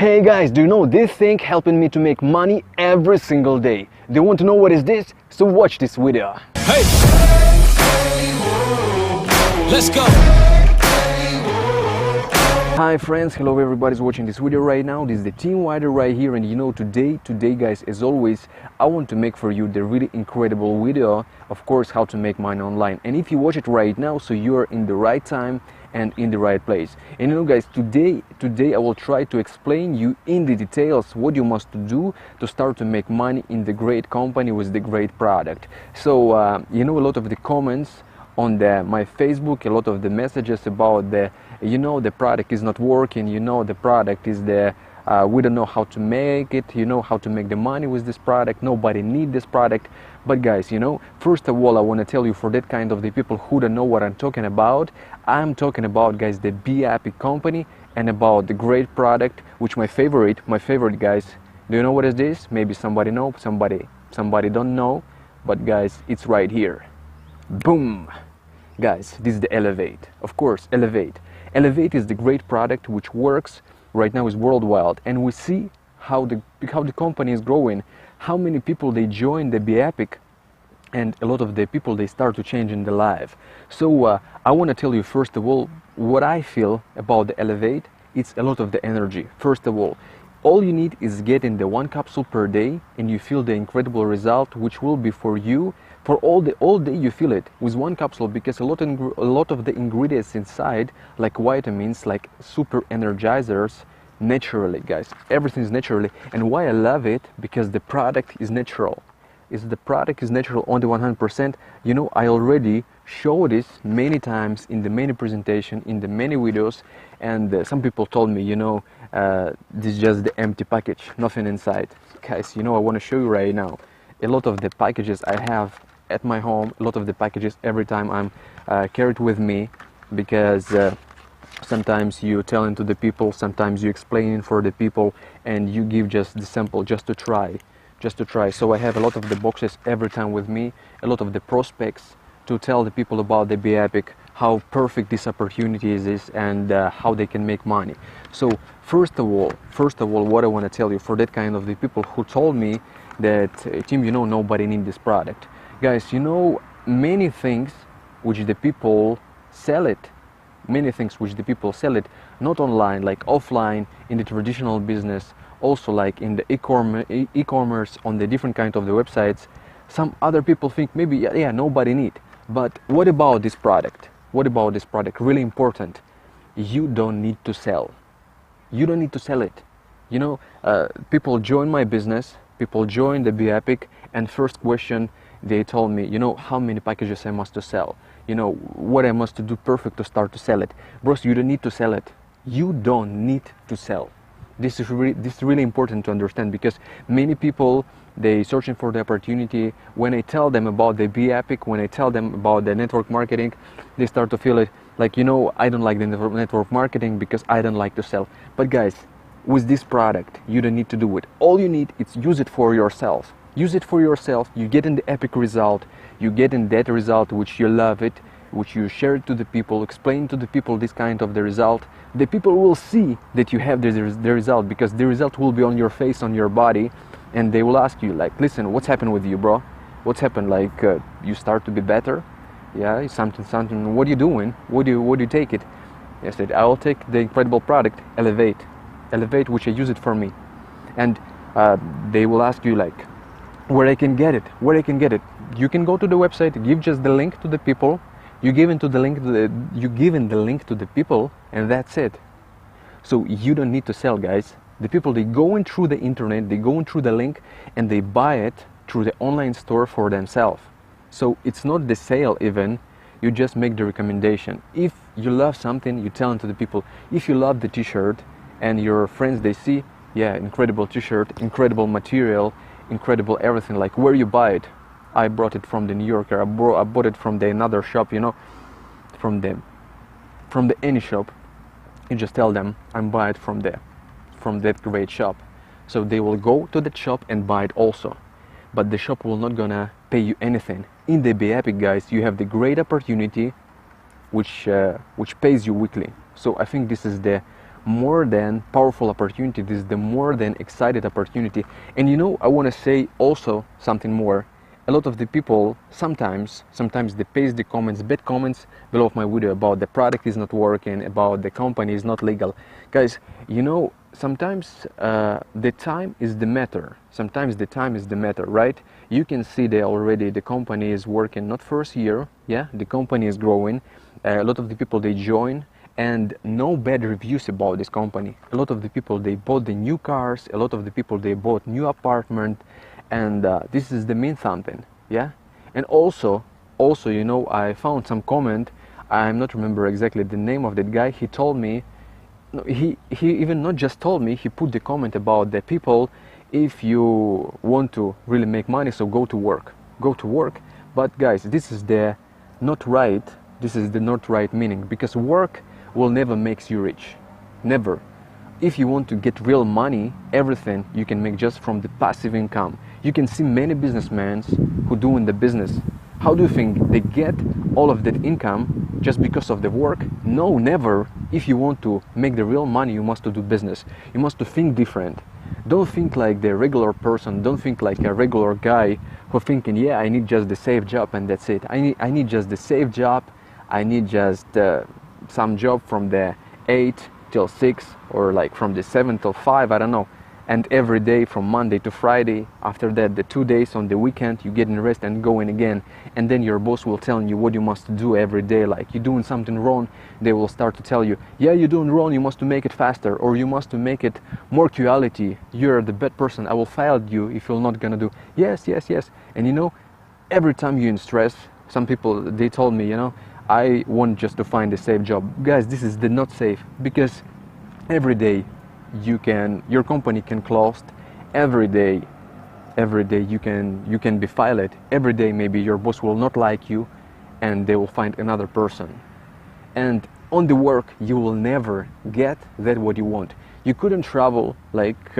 Hey guys, do you know this thing helping me to make money every single day? Do you want to know what is this? So watch this video. Hey! Let's go! Hi friends, hello everybody's watching this video right now. This is the Team Wider right here, and you know today guys, as always, I want to make for you the really incredible video, of course, how to make money online. And if you watch it right now, so you are in the right time and in the right place. And you know guys, today I will try to explain you in the details what you must do to start to make money in the great company with the great product. So you know, a lot of the comments on my Facebook, a lot of the messages about the product is not working, the product is we don't know how to make it, how to make the money with this product, nobody need this product. But guys, first of all, I want to tell you, for that kind of the people who don't know what I'm talking about, guys, the Be Happy company, and about the great product, which my favorite guys. Do you know what is this? Maybe somebody know, somebody don't know, but guys, it's right here. Boom! Guys, this is the Elevate. Of course, Elevate is the great product which works right now, is worldwide, and we see how the company is growing, how many people they join the Be Happy, and a lot of the people they start to change in their life. So I want to tell you first of all what I feel about the Elevate. It's a lot of the energy. First of all you need is getting the 1 capsule per day, and you feel the incredible result, which will be for you for all day. You feel it with 1 capsule, because a lot of the ingredients inside, like vitamins, like super energizers, naturally, guys, everything is naturally. And why I love it, because the product is natural. The product is natural on the 100%. I already showed this many times in the many presentation, in the many videos, and some people told me, this is just the empty package, nothing inside. Guys, I want to show you right now a lot of the packages I have at my home, a lot of the packages every time I'm carried with me, because sometimes you telling to the people, sometimes you explaining for the people, and you give just the sample just to try. So I have a lot of the boxes every time with me, a lot of the prospects to tell the people about the Be Happy, how perfect this opportunity is, and how they can make money. So first of all, what I want to tell you, for that kind of the people who told me that, Tim, nobody needs this product. Guys, many things which the people sell it, not online, like offline, in the traditional business, also like in the e-commerce, on the different kind of the websites. Some other people think maybe, yeah, nobody need. But what about this product? Really important. You don't need to sell. You don't need to sell it. People join my business, people join the Be Happy, and first question they told me, how many packages I must to sell, what I must to do perfect to start to sell it. Bros, you don't need to sell it. You don't need to sell. This is really important to understand, because many people, they searching for the opportunity. When I tell them about the Be Happy, when I tell them about the network marketing, they start to feel it like, I don't like the network marketing because I don't like to sell. But guys, with this product, you don't need to do it. All you need is use it for yourself. Use it for yourself. You get in the epic result. You get in that result which you love it, which you share it to the people, explain to the people this kind of the result. The people will see that you have the result, because the result will be on your face, on your body, and they will ask you like, listen, what's happened with you, bro? What's happened? Like you start to be better? Yeah, something. What are you doing? What do you take it? I said, I will take the incredible product, Elevate, which I use it for me. And they will ask you like, where I can get it? You can go to the website, give just the link to the people. You given the link to the people, and that's it. So you don't need to sell, guys. The people, they going through the internet, they going through the link, and they buy it through the online store for themselves. So it's not the sale even, you just make the recommendation. If you love something, you tell it to the people. If you love the t-shirt and your friends, they see, yeah, incredible t-shirt, incredible material, incredible everything, like where you buy it. I brought it from the New Yorker, I bought it from the another shop, from the any shop. You just tell them, I'm buy it from that great shop. So they will go to that shop and buy it also. But the shop will not gonna pay you anything. In the Be Happy, guys, you have the great opportunity which pays you weekly. So I think this is the more than powerful opportunity. This is the more than excited opportunity. And you know, I want to say also something more. A lot of the people sometimes they paste the comments, bad comments below of my video about the product is not working, about the company is not legal. Guys, you know, sometimes the time is the matter. Sometimes the time is the matter, right? You can see that already the company is working not first year, yeah, the company is growing. A lot of the people they join, and no bad reviews about this company. A lot of the people they bought the new cars, a lot of the people they bought new apartment, and this is the main something, yeah. And also you know, I found some comment, I'm not remember exactly the name of that guy. He told me, no, he even not just told me, he put the comment about the people, if you want to really make money, so go to work. But guys, this is the not right, this is the not right meaning, because work will never makes you rich, never. If you want to get real money, everything you can make just from the passive income. You can see many businessmen who do in the business. How do you think they get all of that income just because of the work? No, never. If you want to make the real money, you must do business. You must think different. Don't think like the regular person. Don't think like a regular guy who thinking, yeah, I need just the safe job and that's it. I need just the safe job. I need just some job from the 8 till 6 or like from the 7 till 5, I don't know. And every day from Monday to Friday, after that the 2 days on the weekend you get in rest and going again. And then your boss will tell you what you must do every day. Like you're doing something wrong, they will start to tell you, yeah, you're doing wrong, you must make it faster, or you must make it more quality, you're the bad person, I will fire you if you're not gonna do yes. And you know, every time you're in stress, some people they told me, you know, I want just to find a safe job. Guys, this is the not safe, because every day your company can close. Every day you can be fired. Every day maybe your boss will not like you and they will find another person. And on the work you will never get that what you want. You couldn't travel like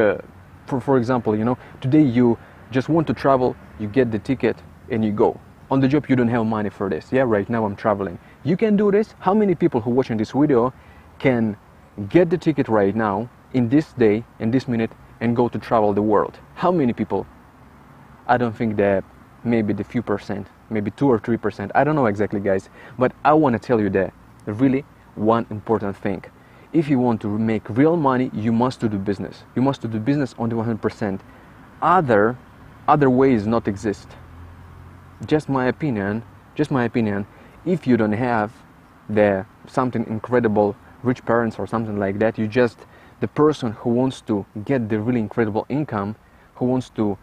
for example, you know, today you just want to travel, you get the ticket and you go. On the job you don't have money for this. Yeah, right now I'm traveling. You can do this. How many people who watching this video can get the ticket right now in this day, in this minute, and go to travel the world? How many people? I don't think that, maybe the few percent, maybe 2 or 3%. I don't know exactly, guys, but I want to tell you that really one important thing. If you want to make real money, you must do business. You must do business on the 100%. Other ways not exist. Just my opinion. If you don't have something incredible, rich parents or something like that, you just the person who wants to get the really incredible income, who wants to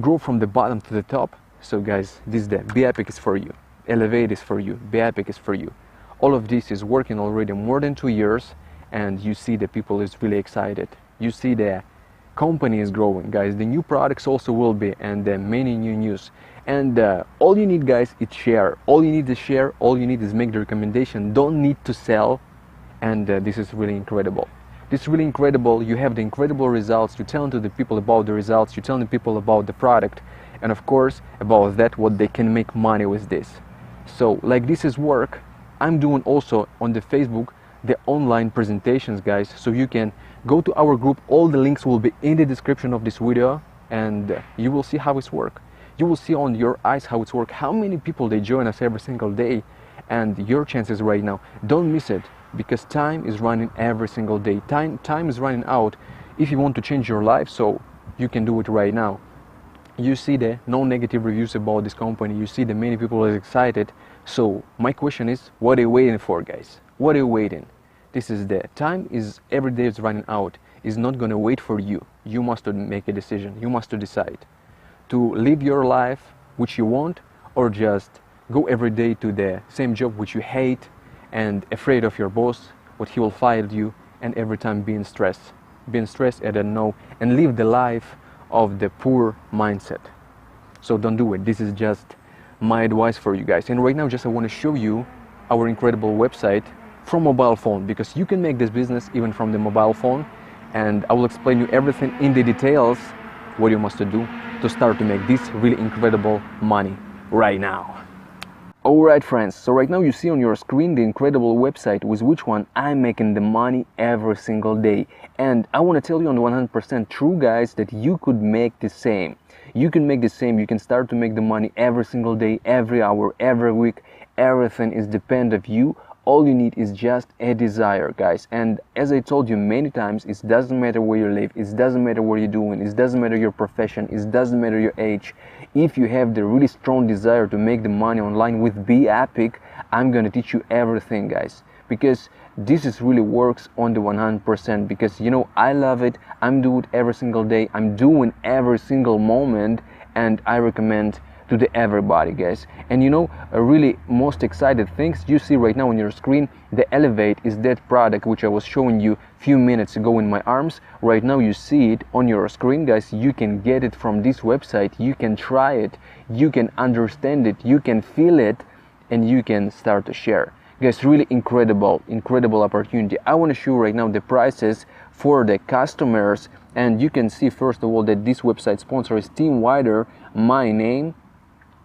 grow from the bottom to the top. So guys, this is the Be Epic is for you. Elevate is for you. Be Epic is for you. All of this is working already more than 2 years, and you see the people is really excited. You see the company is growing, guys. The new products also will be, and many new news. And all you need, guys, is share. All you need is share. All you need is make the recommendation. Don't need to sell. And this is really incredible. This is really incredible. You have the incredible results. You're telling to the people about the results. You're telling the people about the product, and of course about that what they can make money with this. So like this is work. I'm doing also on the Facebook the online presentations, guys. So you can go to our group. All the links will be in the description of this video, and you will see how it's work. You will see on your eyes how it's work. How many people they join us every single day, and your chances right now. Don't miss it. Because time is running every single day. Time is running out. If you want to change your life, so you can do it right now. You see the no negative reviews about this company. You see the many people are excited. So my question is, what are you waiting for, guys? What are you waiting? This is the time is every day is running out. Is not gonna wait for you. You must make a decision. You must decide to live your life which you want, or just go every day to the same job which you hate, and afraid of your boss, what he will fire you, and every time being stressed, I don't know, and live the life of the poor mindset. So don't do it. This is just my advice for you guys. And right now, just I want to show you our incredible website from mobile phone, because you can make this business even from the mobile phone, and I will explain you everything in the details what you must do to start to make this really incredible money right now. Alright friends, so right now you see on your screen the incredible website with which one I'm making the money every single day. And I want to tell you on 100% true guys that you could make the same. You can make the same, you can start to make the money every single day, every hour, every week. Everything is depend of you. All you need is just a desire, guys. And as I told you many times, it doesn't matter where you live, it doesn't matter what you're doing, it doesn't matter your profession, it doesn't matter your age. If you have the really strong desire to make the money online with Be Epic, I'm gonna teach you everything, guys. Because this is really works on the 100%. Because you know, I love it, I'm doing it every single day, I'm doing every single moment, and I recommend to everybody, guys. And you know, a really most excited things you see right now on your screen, the Elevate is that product which I was showing you few minutes ago in my arms. Right now you see it on your screen, guys. You can get it from this website, you can try it, you can understand it, you can feel it, and you can start to share, guys. Really incredible opportunity. I want to show you right now the prices for the customers, and you can see first of all that this website sponsor is Team Wider, my name,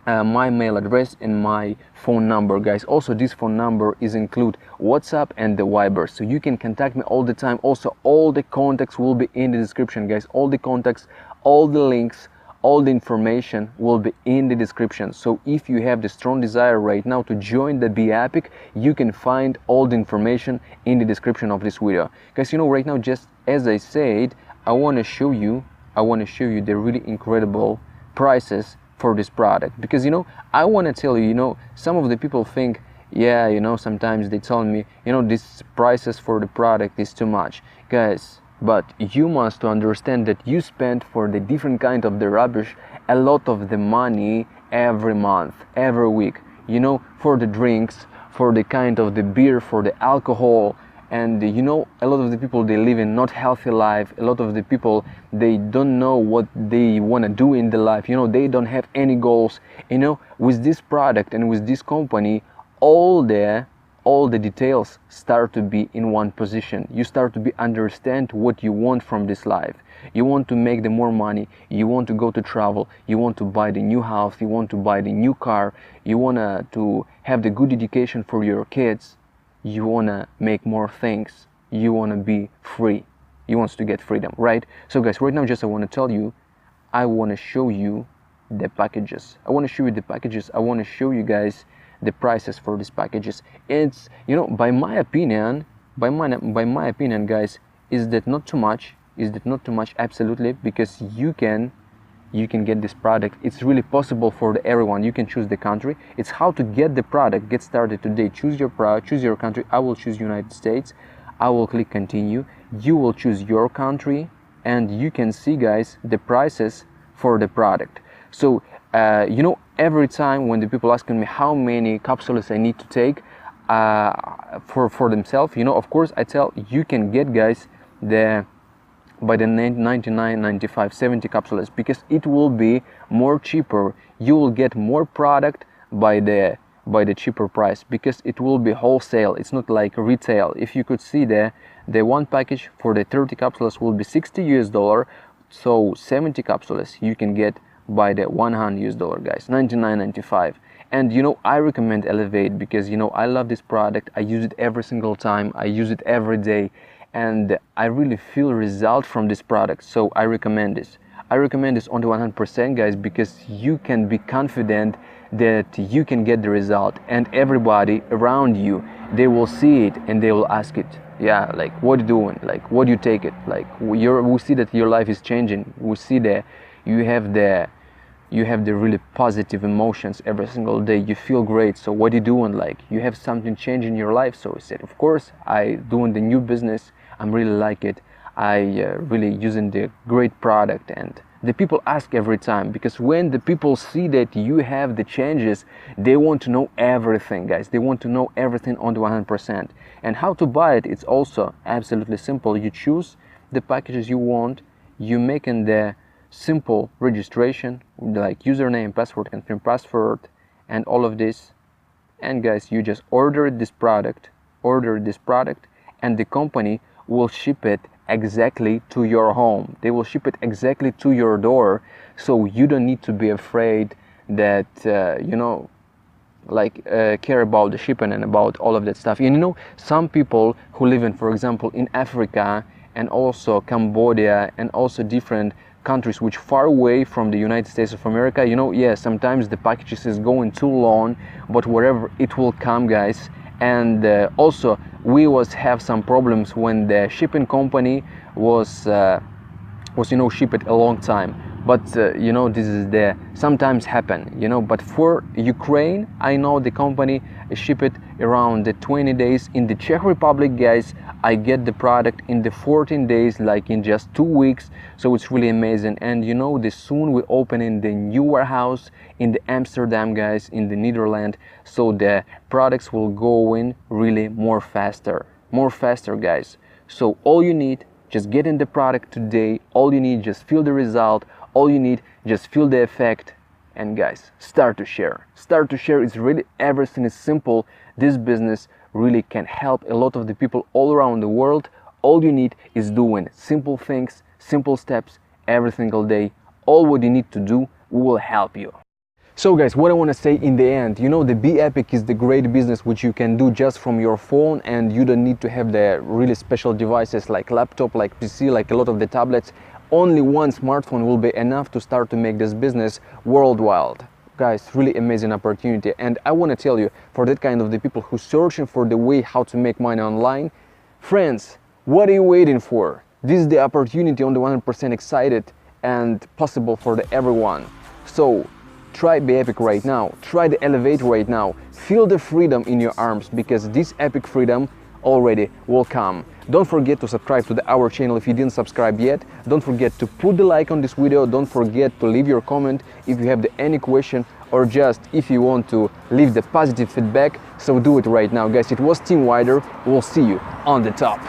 my mail address, and my phone number, guys. Also this phone number is include WhatsApp and the Viber, so you can contact me all the time. Also all the contacts will be in the description, guys. All the contacts, all the links, all the information will be in the description. So if you have the strong desire right now to join the Be Epic, you can find all the information in the description of this video, guys. You know, right now, just as I said, I want to show you the really incredible prices for this product. Because you know, I want to tell you, you know, some of the people think, yeah, you know, sometimes they tell me, you know, this prices for the product is too much, guys. But you must understand that you spend for the different kind of the rubbish a lot of the money every month, every week, you know, for the drinks, for the kind of the beer, for the alcohol. And you know, a lot of the people, they live in not healthy life. A lot of the people, they don't know what they want to do in the life, you know, they don't have any goals. You know, with this product and with this company, all the details start to be in one position. You start to be understand what you want from this life. You want to make the more money, you want to go to travel, you want to buy the new house, you want to buy the new car, you want to have the good education for your kids, you want to make more things, you want to be free, you want to get freedom, right? So guys, right now, just I want to tell you, I want to show you the packages. I want to show you guys the prices for these packages. It's, you know, by my opinion, guys, is that not too much? Absolutely, because you can get this product. It's really possible for everyone. You can choose the country. It's how to get the product. Get started today. Choose your product, choose your country. I will choose United States. I will click continue. You will choose your country, and you can see, guys, the prices for the product. So you know, every time when the people asking me how many capsules I need to take for themselves, you know, of course I tell you can get, guys, by the 99.95 70 capsules, because it will be more cheaper. You will get more product by the cheaper price, because it will be wholesale. It's not like retail. If you could see the one package for the 30 capsules will be $60 US, so 70 capsules you can get by the $100 US, guys, 99.95. And you know, I recommend Elevate because, you know, I love this product. I use it every single time, I use it every day, and I really feel result from this product. So I recommend this. I recommend this on the 100%, guys, because you can be confident that you can get the result, and everybody around you, they will see it and they will ask it, yeah, like, what are you doing, like, what do you take it, like, we see that your life is changing, we see that you have the really positive emotions every single day, you feel great. So what are you doing, like, you have something change in your life. So I said, of course, I doing the new business, I'm really like it, I really using the great product. And the people ask every time, because when the people see that you have the changes, they want to know everything, guys. They want to know everything on the 100%. And how to buy it, it's also absolutely simple. You choose the packages you want, you make in the simple registration, like username, password, confirm password, and all of this. And guys, you just order this product, and the company will ship it exactly to your home. They will ship it exactly to your door, so you don't need to be afraid that you know, care about the shipping and about all of that stuff. And you know, some people who live in, for example, in Africa and also Cambodia and also different countries which far away from the United States of America, you know, yeah, sometimes the packages is going too long, but wherever it will come, guys. And also we was have some problems when the shipping company was you know, shipped a long time. But you know, this is the sometimes happen, you know. But for Ukraine, I know the company shipped around the 20 days. In the Czech Republic, guys, I get the product in the 14 days, like in just 2 weeks. So it's really amazing. And you know, soon we opening the new warehouse in the Amsterdam, guys, in the Netherlands. So the products will go in really more faster, guys. So all you need, just get in the product today. All you need, just feel the result. All you need, just feel the effect. And guys, start to share. Start to share is really, everything is simple. This business really can help a lot of the people all around the world. All you need is doing simple things, simple steps every single day. All what you need to do, we will help you. So guys, what I want to say in the end, you know, the Be Epic is the great business which you can do just from your phone, and you don't need to have the really special devices like laptop, like PC, like a lot of the tablets. Only one smartphone will be enough to start to make this business worldwide. Guys, really amazing opportunity. And I want to tell you, for that kind of the people who searching for the way how to make money online, friends, what are you waiting for? This is the opportunity on the 100% excited and possible for everyone. So try Be Epic right now. Try the Elevate right now. Feel the freedom in your arms, because this epic freedom already will come. Don't forget to subscribe to our channel if you didn't subscribe yet. Don't forget to put the like on this video. Don't forget to leave your comment if you have any question, or just if you want to leave the positive feedback. So do it right now, guys. It was Team Wider. We'll see you on the top.